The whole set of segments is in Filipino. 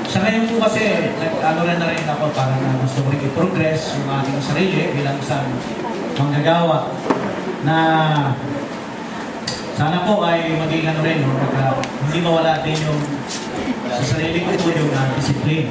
Sa ngayon po kasi, ano na rin ako para na gusto ko rin i-progress yung aking sarili bilang isang manggagawa na sana po ay maging ano rin, hindi mawala din yung sa sarili ko po yung discipline.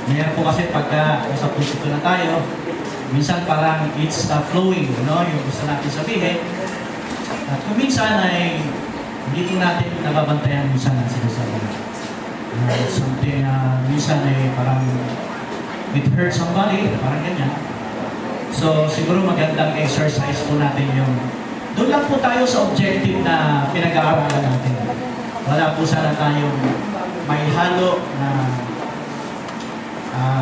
Ngayon po kasi pagka sa puso na tayo, minsan parang it's flowing, no? Yung gusto natin sabihin. At kung minsan ay hindi po natin nababantayan minsan ang sinasabi. Something minsan ay parang it hurts somebody, parang ganyan. So siguro magandang exercise po natin yung doon lang po tayo sa objective na pinag-aaralan natin. Wala po sana tayong may halo na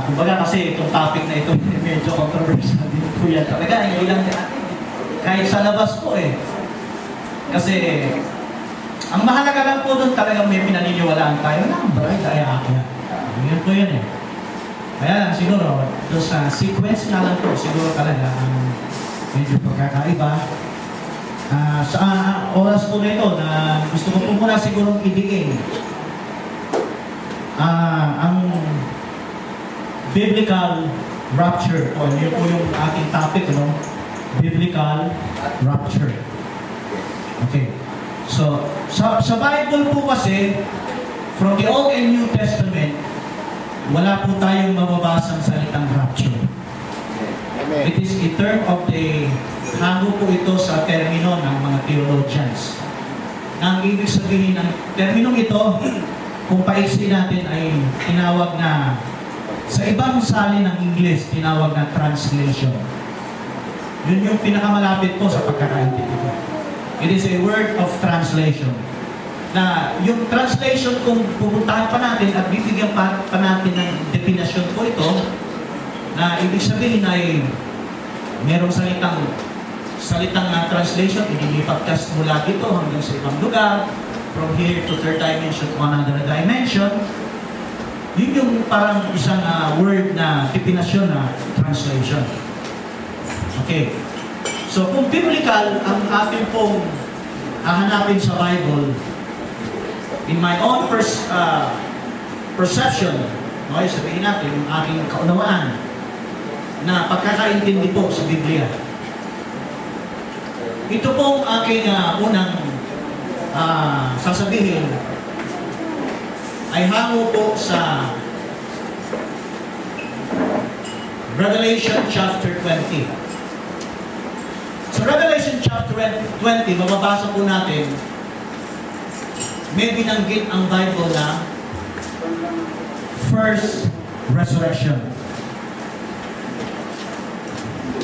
kumbaga kasi itong topic na ito medyo controversial din po yan. Talaga, hindi lang kahit sa labas po eh. Kasi ang mahalaga lang po doon talagang may pinaniniwalaan tayo na ang baray tayo akin. Yun po yun eh. Kaya lang siguro, doon sa sequence na lang po, siguro talaga ang medyo pagkakaiba. Sa oras po na ito na gusto ko po muna siguro idiin ang biblical rapture. O, yun po yung ating topic, no? Biblical rapture. Okay. So, sa Bible po kasi, from the Old and New Testament, wala po tayong mababasang salitang rapture. It is a term of the, hango po ito sa termino ng mga theologians. Ang ibig sabihin ng terminong ito, kung paiksi natin ay tinawag na, sa ibang salin ng English, tinawag na translation. Yun yung pinakamalapit po sa pagkakaintindi ko. It is a word of translation. Na yung translation, kung pupuntahan pa natin at bibigyan pa natin ng definition po ito, na ibig sabihin ay merong salitang translation, inilipat kas mula dito hanggang sa ibang lugar, from here to third dimension to another dimension. Yun yung parang isang word na definition na translation. Okay. So kung biblical ang ating pong hahanapin sa Bible, in my own perception, okay, sabihin natin yung aking kaunawaan na pagkakaintindi po sa Biblia. Ito pong aking unang sasabihin ay hango po sa Revelation chapter 20. Sa Revelation chapter 20, mababasa po natin, may binanggit ang Bible na first resurrection.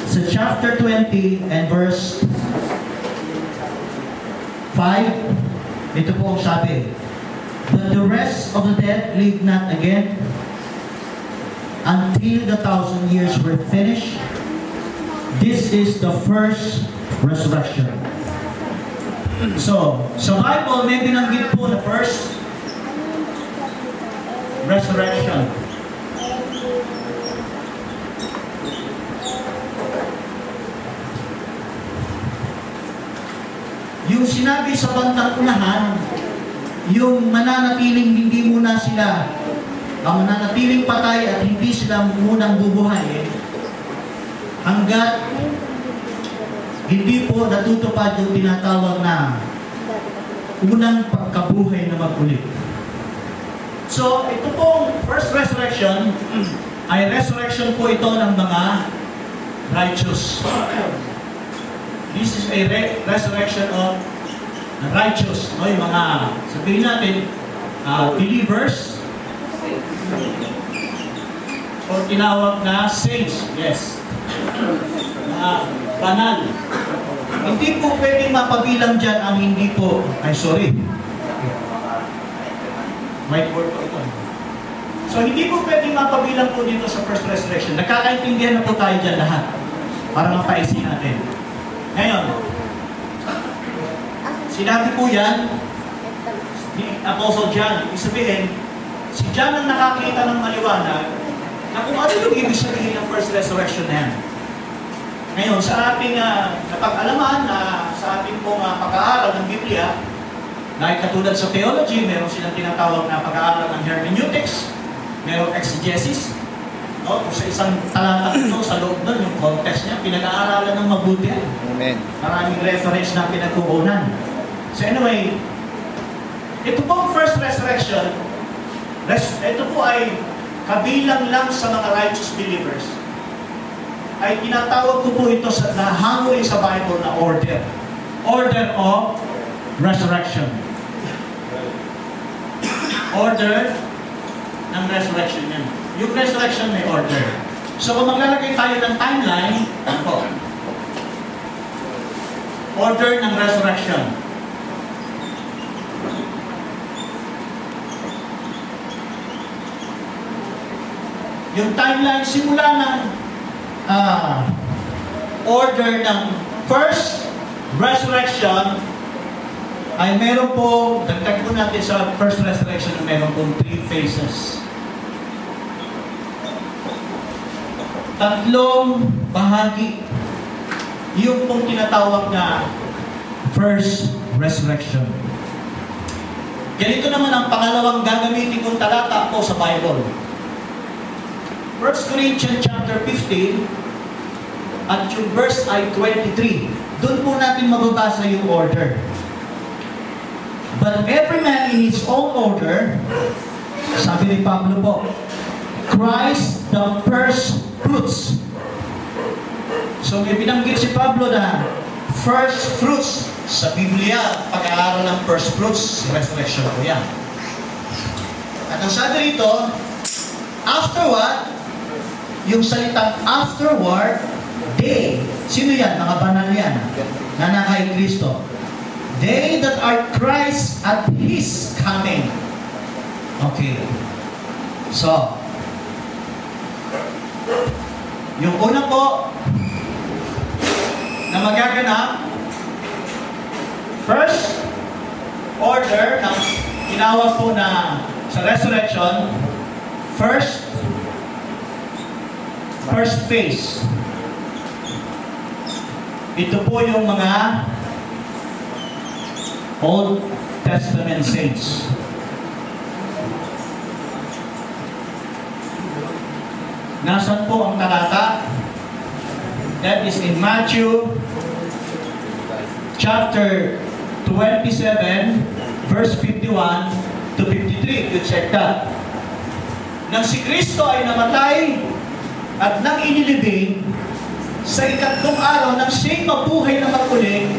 Sa chapter 20 and verse 5, ito po ang sabi, "But the rest of the dead live not again until the 1,000 years were finished. This is the first resurrection." So, sa Bible, may binanggit po na first resurrection. Yung sinabi sa bantang unahan, yung mananatiling hindi muna sila, ang mananatiling patay at hindi sila munang bubuhayin, hanggat hindi po natutupad yung tinatawag na unang pagkabuhay na mag-ulit. So, ito pong first resurrection ay resurrection po ito ng mga righteous. This is a resurrection of righteous. No? Yung mga, sabihin natin, believers o tinawag na saints. Yes. Banal. Hindi po pwedeng mapabilang dyan ang hindi po, white word po ito. So hindi po pwedeng mapabilang po dito sa first resurrection. Nakakaintindihan na po tayo dyan lahat para mapaisi natin. Ngayon, sinabi po yan ni Apostle John. Ibig sabihin, si John ang nakakita ng maliwanag na kung ano yung ibig sabihin ng first resurrection na yan. Ngayon, sa ating napag-alaman, sa ating pong pag-aaral ng Biblia, Dahil katulad sa theology, meron silang tinatawag na pag-aaral ng hermeneutics, merong exegesis. No? Kung sa isang talata ito, sa loob nun, yung context niya, pinag-aaralan ng mabuti. Amen. Maraming reference na pinagkukunan. So anyway, ito pong first resurrection, ito po ay kabilang lang sa mga righteous believers. Ay tinatawag ko po ito sa nahangoy sa Bible na order. Order of resurrection. Order ng resurrection yan. Yung resurrection may order. So kung maglalagay tayo ng timeline, ano po? Order ng resurrection. Yung timeline simula ng order ng first resurrection ay meron po, dagdag po natin sa first resurrection, meron pong 3 phases. 3 bahagi. Yung pong tinatawag na first resurrection. Ganito naman ang pangalawang gagamitin kong talata po sa Bible. 1 Corinthians chapter 15 at yung verse ay 23. Doon po natin mababasa yung order. But every man in his own order, sabi ni Pablo po, Christ the first fruits. So may binanggit si Pablo na first fruits sa Biblia, pag-aaral ng first fruits, resurrection po yan. At ang sabi rito, afterward, yung salitang afterward, they, sino yan? Mga banal yan, na kay Kristo. They that are Christ at His coming. Okay. So, yung una po na magaganap, first order na tinawag po na sa resurrection, first phase. Ito po yung mga Old Testament saints. Nasaan po ang talata? That is in Matthew chapter 27 verse 51 to 53. You check that. Nang si Kristo ay namatay at nang inilibing, sa ikatlong araw nang siya'y mabuhay na maguli,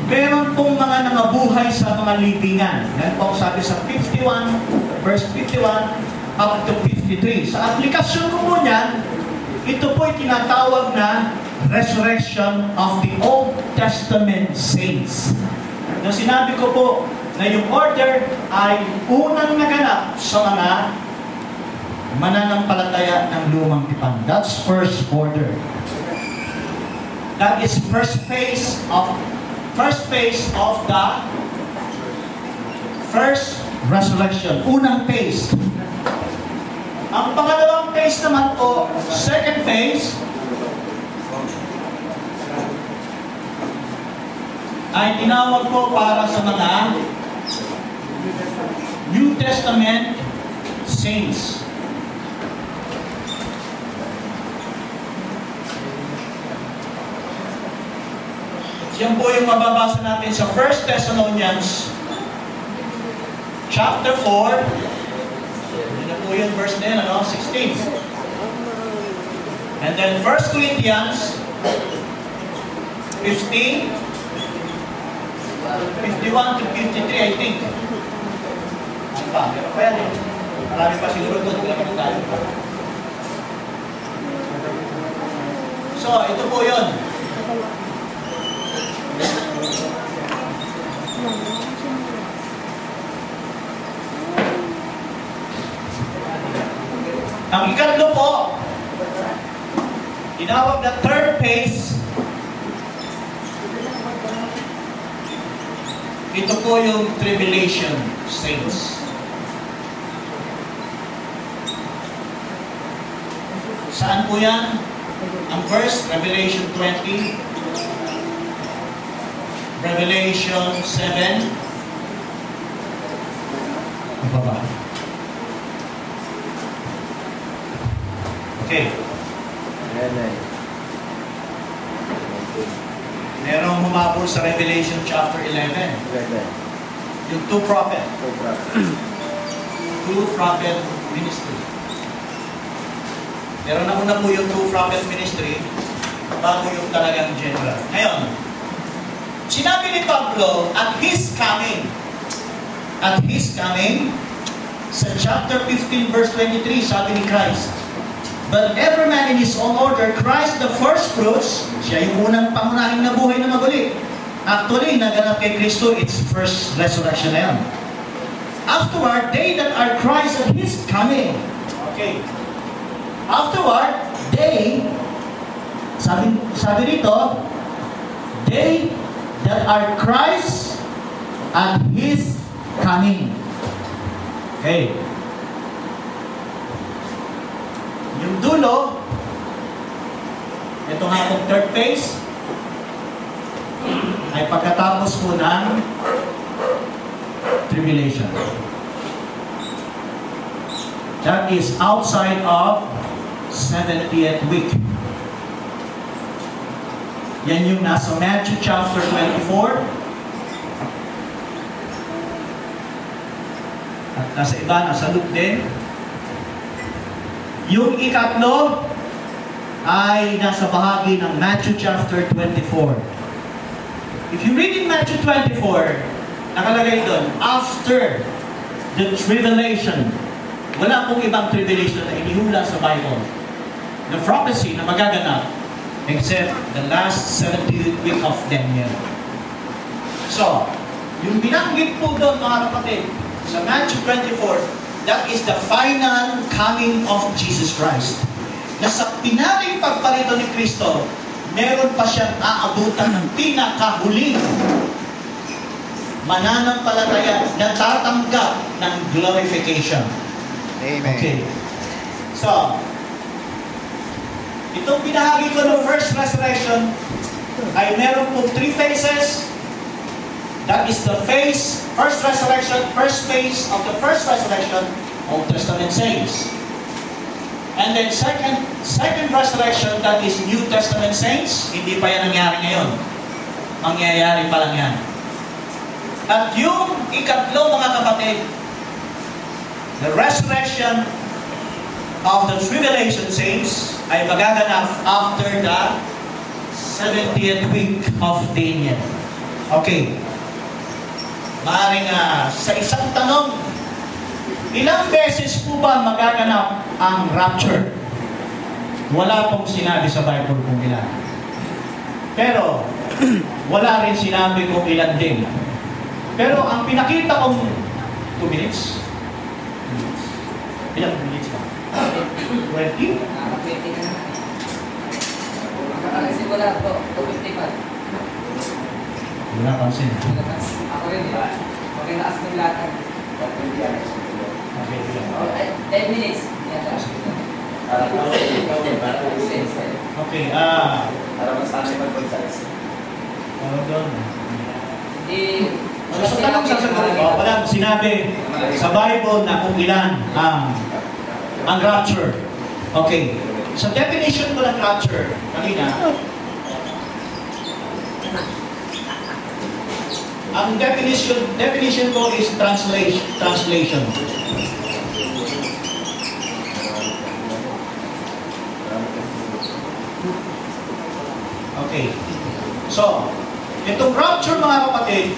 meron pong mga nangabuhay sa mga libingan. Yan po sabi sa 51, verse 51 up to 53. Sa aplikasyon ko po niyan, ito po ay tinatawag na resurrection of the Old Testament saints. Nang sinabi ko po na yung order ay unang naganap sa mga mananampalataya ng lumang tipan. That's first order. That is first phase of the first resurrection. Unang phase. Ang pangalawang phase naman po, second phase, ay tinawag po para sa mga New Testament saints. Yan po yung mababasa natin sa 1 Thessalonians chapter 4. Yan na po yung verse na yun, 16. And then 1 Corinthians 15, 51 to 53, I think. Ano pa? Meron pa yan eh. Marami pa siguro doon. So, ito po yun. Ang ikatlo po, tinawag na third phase. Ito po yung tribulation saints. Saan po yan? Ang verse, Revelation 20, Revelation 7, Ano ba? Okay. Merong humabol sa Revelation chapter 11. Yung two prophet ministry. Pero nauna po yung two prophet ministry bago yung talagang general. Ngayon, sinabi ni Pablo at His coming, sa chapter 15 verse 23, sabi ni Christ, but every man in his own order, Christ the first fruits, siya yung unang pangunahing nabuhay na maguli. Actually, naganap kay Kristo, it's first resurrection na yan. Afterward, they that are Christ at His coming. Okay. Afterward, they, sabi dito, they that are Christ at His coming. Okay. Yung dulo, ito nga itong third phase, ay pagkatapos po ng tribulation. That is outside of 70th week. Yan yung nasa Matthew chapter 24. At nasa iba, nasa Luke din. Yung ikatlo ay nasa bahagi ng Matthew chapter 24. If you read in Matthew 24, nakalagay doon, after the tribulation. Wala pong ibang tribulation na inihula sa Bible. The prophecy na magaganap except the last 70th week of Daniel. So, yung binanggit po doon mga kapatid, sa Matthew 24, that is the final coming of Jesus Christ. Na sa pinaring pagparito ni Kristo, meron pa siyang aabutan ng pinakahuling mananampalataya na tatanggap ng glorification. Amen. Okay. So, itong binahagi ko ng first resurrection ay meron po three phases. That is the phase, first resurrection, first phase of the first resurrection, Old Testament saints. And then second resurrection, that is New Testament saints. Hindi pa yan nangyari ngayon. Mangyayari pa lang yan. At yung ikatlo mga kapatid, the resurrection of the tribulation saints ay magaganap after the 70th week of Daniel. Okay. Maaaring sa isang tanong, ilang beses po ba magaganap ang rapture? Wala pong sinabi sa Bible kung ilan. Pero, wala rin sinabi kung ilan din. Pero ang pinakita kong 2 minutes? Ilang minutes ba? 20? 20 na naman. Makakasimula po, 2:55. Wala pansin. Ako rin, okay na as ng lahat. Okay, ilan? 10 minutes. Okay, Para masanay mag-consize. ano doon? Di, Sa tanong sasagot ko, walang sinabi sa Bible na kung ilan ang rapture. Okay. Sa definition ko ng rapture, kanina, ang definition ko is translation. Okay. So, itong rapture mga kapatid,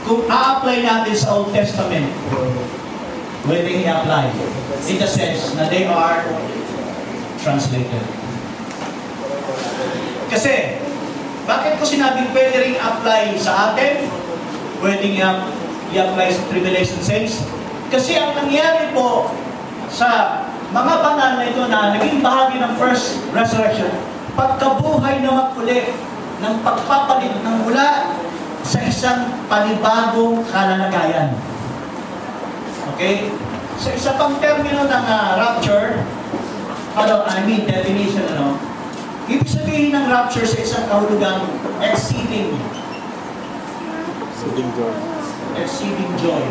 kung a-apply natin sa Old Testament, pwedeng i-apply in the sense na they are translated. Kasi, bakit ko sinabing pwede rin apply sa atin? Pwedeng i-apply sa tribulation saints? Kasi ang nangyari po sa mga banal na ito na naging bahagi ng first resurrection, pagkabuhay na maguli ng pagpapalit ng mula sa isang panibagong kalalagayan. Okay? Sa isa pang termino ng rapture, definition, ibig sabihin ng rapture sa isang kahulugang exceeding exceeding joy.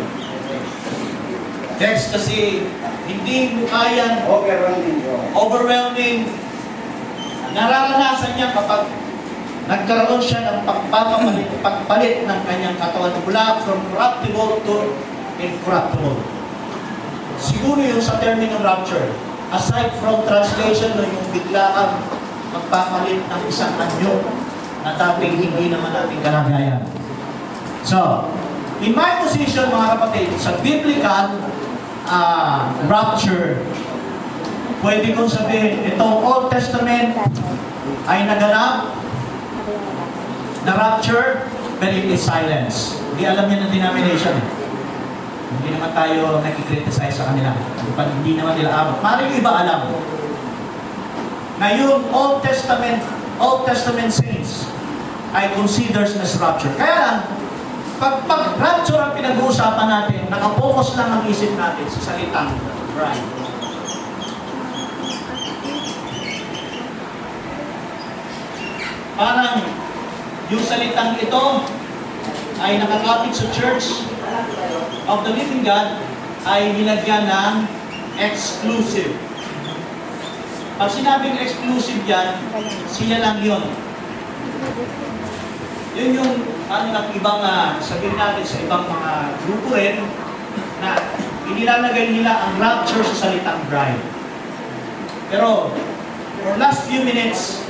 Ecstasy, hindi mo kayang overwhelming. Nararanasan niya kapag nagkaroon siya ng pagpalit ng kanyang katawan mula from corruptible to incorruptible. Siguro yung sa terminal rapture, aside from translation, yung bigla kang magpapalit ng isang anyo na dating hindi naman natin kalagayan. So, in my position, mga kapatid, sa biblical rapture, pwede kong sabihin, itong Old Testament ay naganap na rapture, but it is silence. Hindi alam niya ng denomination. Hindi naman tayo nakikriticize sa kanila. Hindi naman nila abot. Maring iba alam na yung Old Testament saints ay considers as rapture. Kaya lang, pag rapture ang pinag-uusapan natin, nakapokus lang ang isip natin sa salitang bride. Parang yung salitang ito ay nakakapit sa Church of the Living God ay nilagyan ng exclusive. Pag sinabing exclusive yan, sila lang yun. Yun yung ng ibang, sabihin natin sa ibang mga grupo rin, na inilalagay nila ang rapture sa salitang bride. Pero, for last few minutes,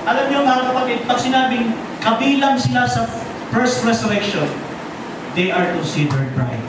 alam niyo mga kapatid, pag sinabing kabilang sila sa first resurrection, they are considered bride.